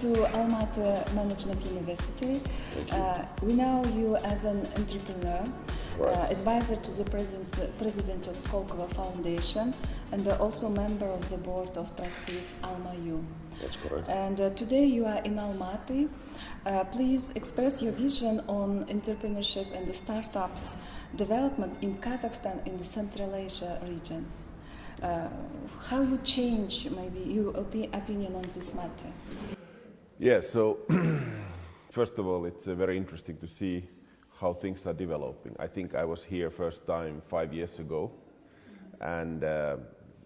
to Almaty Management University. We know you as an entrepreneur, advisor to the president of Сколково Foundation, and also member of the board of trustees AlmaU. That's correct. And today you are in Almaty. Please express your vision on entrepreneurship and the startups development in Kazakhstan in the Central Asia region. How you change maybe your opinion on this matter? Yes, so first of all, it's very interesting to see how things are developing. I think I was here first time 5 years ago, and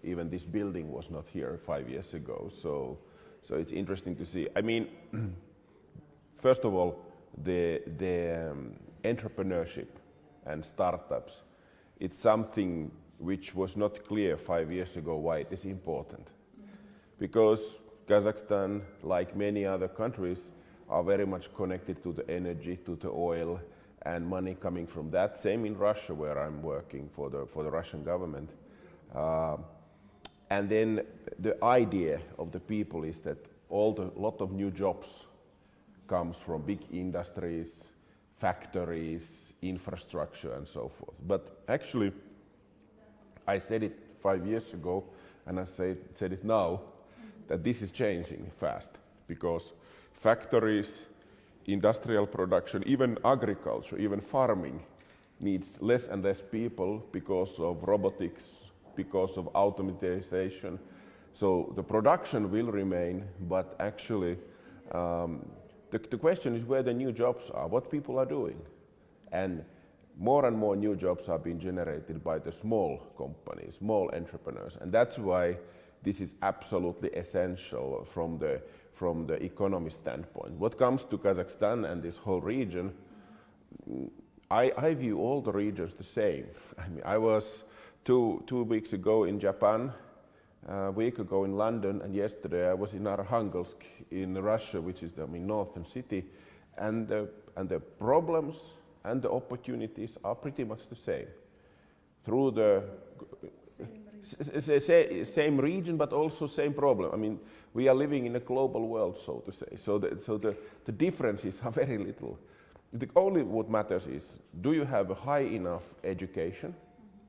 even this building was not here 5 years ago. So it's interesting to see. I mean, first of all, the entrepreneurship and startups, it's something which was not clear 5 years ago why it is important. Because Kazakhstan, like many other countries, are very much connected to the energy, to the oil, and money coming from that. Same in Russia, where I'm working for the Russian government. And then the idea of the people is that lot of new jobs comes from big industries, factories, infrastructure, and so forth. But actually, I said it 5 years ago, and I said it now, that this is changing fast, because factories, industrial production, even agriculture, even farming needs less and less people because of robotics, because of automatization. So the production will remain, but actually the question is where the new jobs are, what people are doing. And more new jobs are being generated by the small companies, small entrepreneurs. And that's why this is absolutely essential from the economy standpoint. What comes to Kazakhstan and this whole region, I view all the regions the same. I mean, I was two weeks ago in Japan, a week ago in London, and yesterday I was in Arkhangelsk in Russia, which is the northern city, and the problems and the opportunities are pretty much the same. Through the same region, but also same problem. I mean, we are living in a global world, so to say. So the differences are very little. The only what matters is, do you have a high enough education?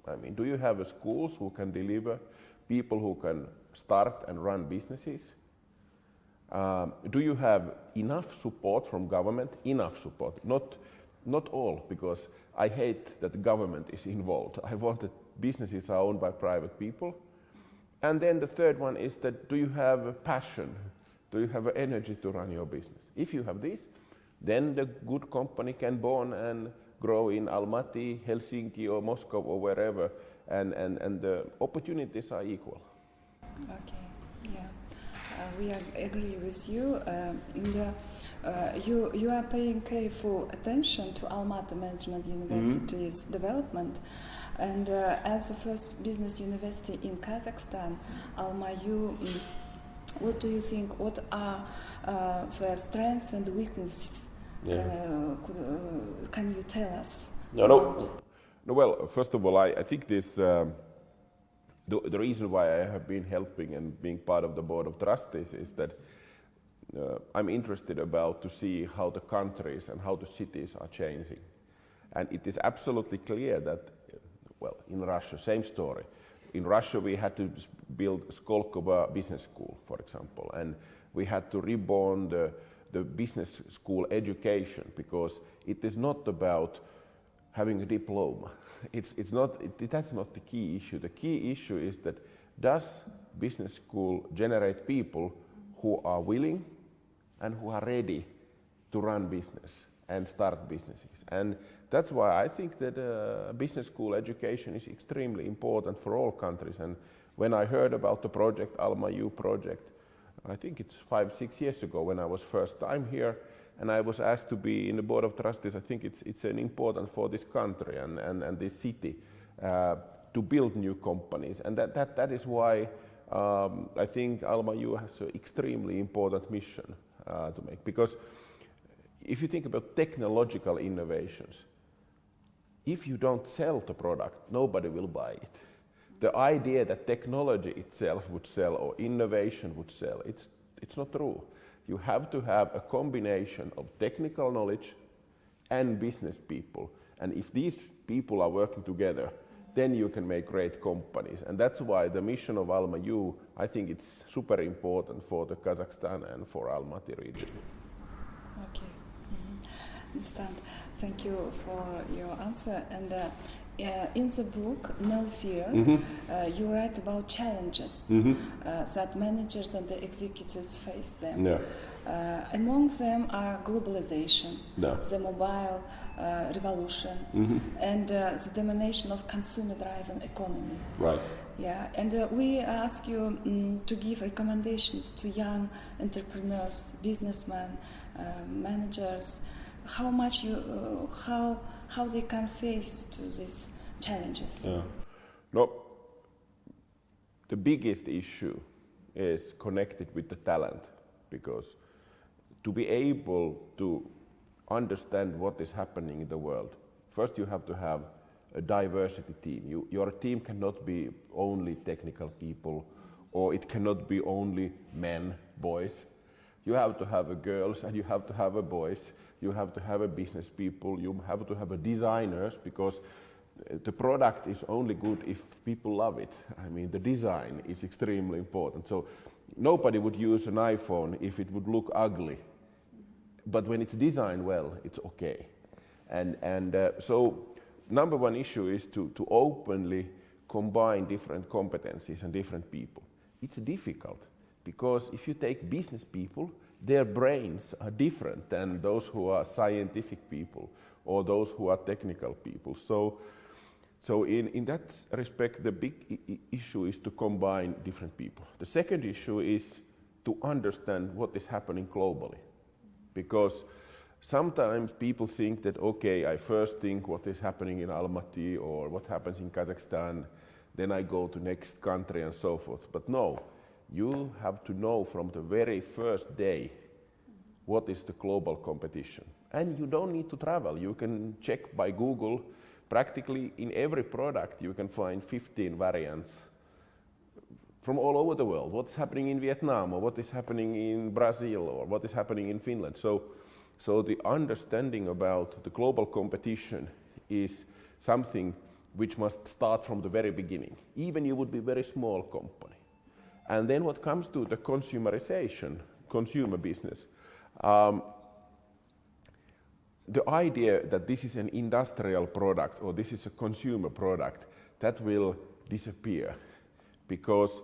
I mean, do you have schools who can deliver people who can start and run businesses? Do you have enough support from government? Enough support, not all, because I hate that the government is involved. I want that businesses are owned by private people. And then the third one is that, do you have a passion? Do you have energy to run your business? If you have this, then the good company can born and grow in Almaty, Helsinki, or Moscow, or wherever, and the opportunities are equal. Okay, yeah, we agree with you. You are paying careful attention to Almaty Management University's development, and as the first business university in Kazakhstan, AlmaU, what do you think? What are the strengths and weaknesses? Can you tell us? No. Well, first of all, I think this. The reason why I have been helping and being part of the board of trustees is that I'm interested about to see how the countries and how the cities are changing. And it is absolutely clear that, well, in Russia, same story. In Russia, we had to build Сколково business school, for example, and we had to reborn the business school education, because it is not about having a diploma. That's not the key issue. The key issue is that, does business school generate people who are willing and who are ready to run business and start businesses? And that's why I think that business school education is extremely important for all countries. And when I heard about the project, AlmaU project, I think it's 5-6 years ago when I was first time here, and I was asked to be in the board of trustees. I think it's an important for this country and this city to build new companies, and that is why I think AlmaU has an extremely important mission to make. Because if you think about technological innovations, if you don't sell the product, nobody will buy it. The idea that technology itself would sell or innovation would sell, it's not true. You have to have a combination of technical knowledge and business people. And if these people are working together, then you can make great companies. And that's why the mission of AlmaU, I think it's super important for the Kazakhstan and for Almaty region. Okay. Understand. Thank you for your answer. And in the book, No Fear, you write about challenges that managers and the executives face them. Yeah. Among them are globalization, the mobile revolution, and the domination of consumer-driven economy. Right. Yeah, and we ask you to give recommendations to young entrepreneurs, businessmen, managers, how they can face to these challenges. Yeah. No, the biggest issue is connected with the talent, because to be able to understand what is happening in the world, first you have to have a diversity team. Your team cannot be only technical people, or it cannot be only men, boys. You have to have a girls, and you have to have a boys. You have to have a business people. You have to have a designers, because the product is only good if people love it. I mean, the design is extremely important. So nobody would use an iPhone if it would look ugly. But when it's designed well, it's okay. And so number one issue is to openly combine different competencies and different people. It's difficult, because if you take business people, their brains are different than those who are scientific people or those who are technical people. So in that respect, the big issue is to combine different people. The second issue is to understand what is happening globally. Because sometimes people think that, okay, I first think what is happening in Almaty or what happens in Kazakhstan, then I go to next country and so forth. But no, you have to know from the very first day what is the global competition. And you don't need to travel. You can check by Google. Practically in every product you can find 15 variants from all over the world. What's happening in Vietnam, or what is happening in Brazil, or what is happening in Finland. So the understanding about the global competition is something which must start from the very beginning. Even you would be a very small company. And then what comes to the consumerization, consumer business, the idea that this is an industrial product or this is a consumer product, that will disappear, because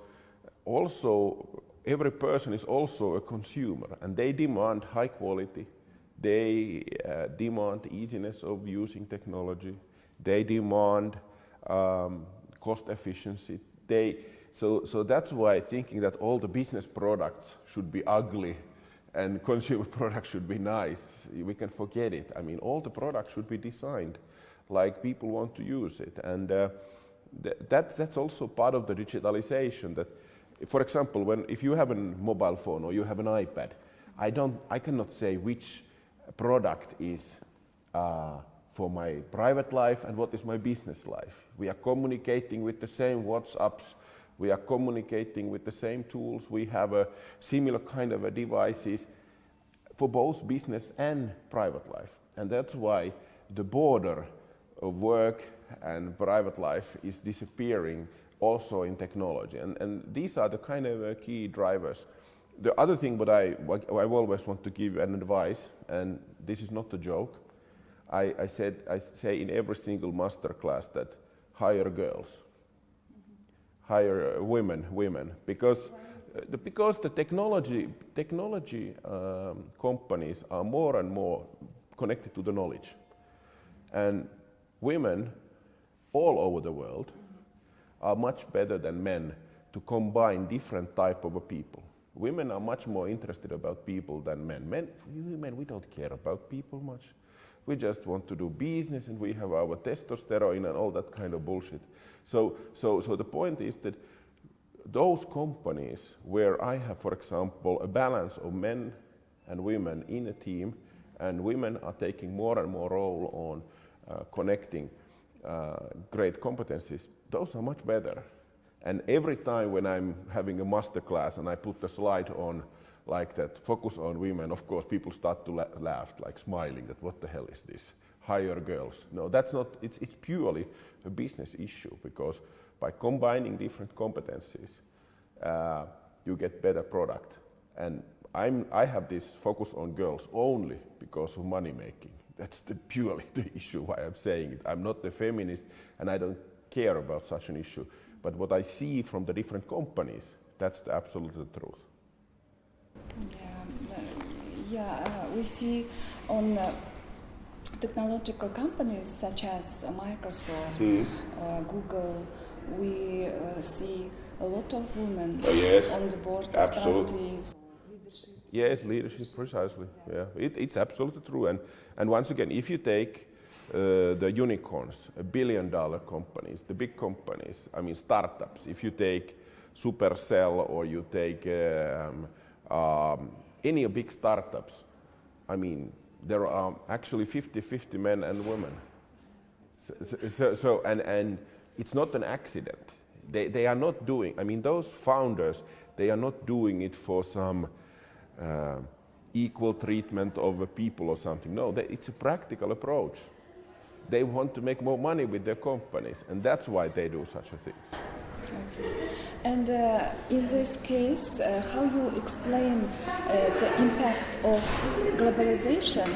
also every person is also a consumer, and they demand high quality, they demand easiness of using technology, they demand cost efficiency. So that's why thinking that all the business products should be ugly and consumer products should be nice, we can forget it. I mean, all the products should be designed like people want to use it. And that's also part of the digitalization. That, for example, if you have a mobile phone or you have an iPad, I cannot say which product is for my private life and what is my business life. We are communicating with the same WhatsApps. We are communicating with the same tools. We have a similar kind of devices for both business and private life. And that's why the border of work and private life is disappearing also in technology. And these are the kind of key drivers. The other thing that I always want to give an advice, and this is not a joke, I say in every single master class that hire girls. Hire women, because the technology companies are more and more connected to the knowledge, and women all over the world are much better than men to combine different type of people. Women are much more interested about people than men. Women, we don't care about people much. We just want to do business, and we have our testosterone and all that kind of bullshit. So the point is that those companies where I have, for example, a balance of men and women in a team, and women are taking more and more role on connecting great competencies, those are much better. And every time when I'm having a master class and I put the slide on like that, focus on women, of course people start to laugh, like smiling, that what the hell is this? Hire girls. No, that's not, it's purely a business issue, because by combining different competencies, you get better product. And I have this focus on girls only because of money making. That's purely the issue why I'm saying it. I'm not a feminist and I don't care about such an issue. But what I see from the different companies, that's the absolute truth. We see on technological companies such as Microsoft, Google, we see a lot of women on the board of trustees. Yes, leadership, precisely. Yeah, it's absolutely true. And once again, if you take the unicorns, $1 billion companies, the big companies, I mean startups, if you take Supercell or you take any big startups, I mean, there are actually 50-50 men and women. So and it's not an accident. They are not doing, I mean, those founders, they are not doing it for some equal treatment of people or something. No, it's a practical approach. They want to make more money with their companies, and that's why they do such a things. Okay. And in this case, how you explain the impact of globalization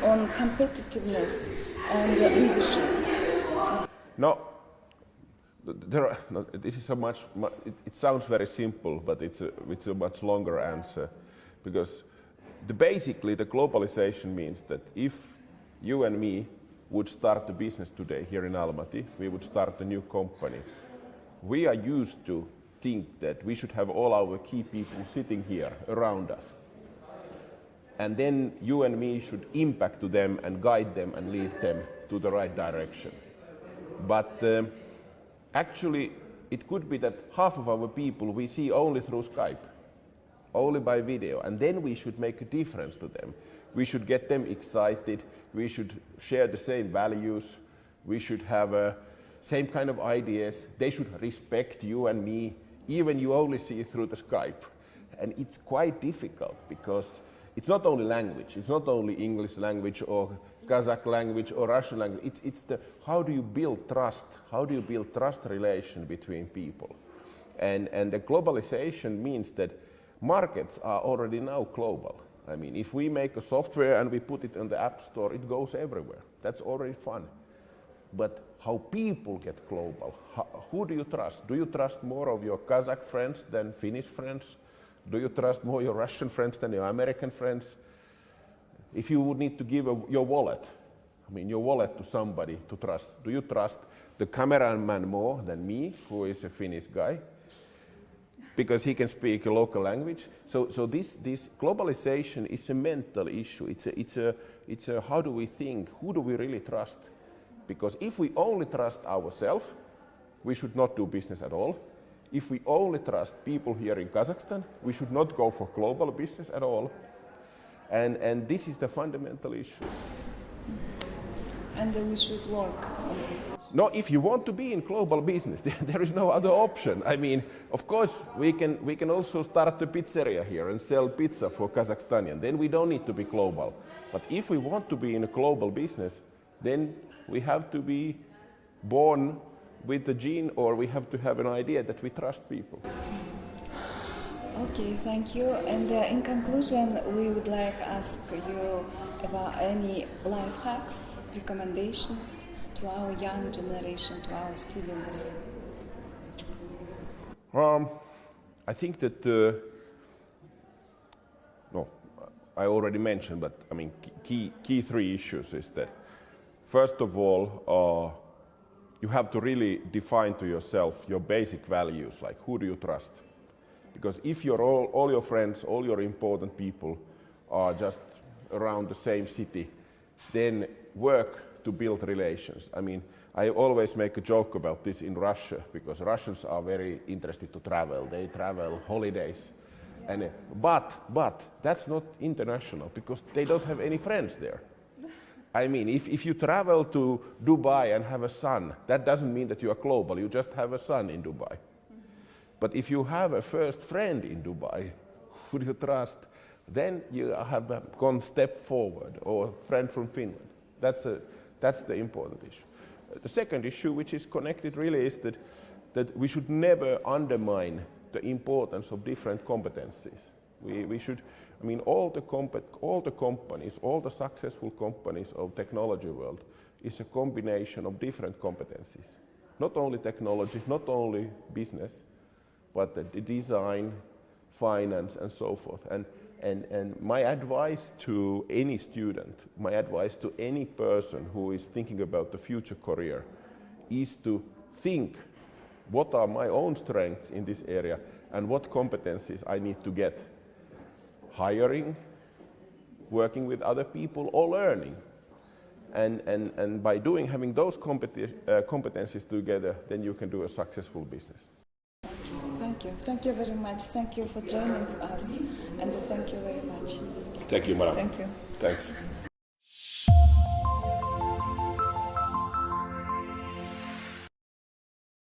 on competitiveness and leadership? No, this is it sounds very simple, but it's a much longer answer. Because basically the globalization means that if you and me would start a business today here in Almaty, we would start a new company. We are used to think that we should have all our key people sitting here around us. And then you and me should impact to them and guide them and lead them to the right direction. But actually it could be that half of our people we see only through Skype, only by video, and then we should make a difference to them. We should get them excited, we should share the same values, we should have same kind of ideas, they should respect you and me, even you only see it through the Skype. And it's quite difficult because it's not only language, it's not only English language or Kazakh language or Russian language, it's the how do you build trust, how do you build trust relation between people. And the globalization means that markets are already now global. I mean, if we make a software and we put it in the App Store, it goes everywhere. That's already fun. But how people get global, who do you trust? Do you trust more of your Kazakh friends than Finnish friends? Do you trust more your Russian friends than your American friends? If you would need to give your wallet, your wallet to somebody to trust, do you trust the cameraman more than me, who is a Finnish guy? Because he can speak a local language. So this globalization is a mental issue. It's a how do we think? Who do we really trust? Because if we only trust ourselves, we should not do business at all. If we only trust people here in Kazakhstan, we should not go for global business at all. And this is the fundamental issue. And we should work on this. No, if you want to be in global business, there is no other option. I mean, of course, we can also start a pizzeria here and sell pizza for Kazakhstanian. Then we don't need to be global. But if we want to be in a global business, then we have to be born with the gene, or we have to have an idea that we trust people. Okay, thank you. And in conclusion, we would like to ask you about any life hacks, recommendations to our young generation, to our students. I think that, I already mentioned, but I mean, key three issues is that, first of all, you have to really define to yourself your basic values, like who do you trust? Because if all your friends, all your important people are just around the same city, then work to build relations. I mean, I always make a joke about this in Russia, because Russians are very interested to travel. They travel holidays. And, but that's not international, because they don't have any friends there. I mean, if you travel to Dubai and have a son, that doesn't mean that you are global. You just have a son in Dubai. But if you have a first friend in Dubai, who you trust, then you have gone step forward, or a friend from Finland. That's the important issue. The second issue, which is connected really, is that we should never undermine the importance of different competencies. We should, I mean, all the companies, all the successful companies of technology world is a combination of different competencies. Not only technology, not only business, but the design, finance, and so forth. And my advice to any student, my advice to any person who is thinking about the future career is to think, what are my own strengths in this area and what competencies I need to get? Hiring, working with other people, or learning. And by having those competencies together, then you can do a successful business. Thank you. Thank you very much. Thank you for joining us, and thank you very much. Thank you, Mara. Thank you. Thanks.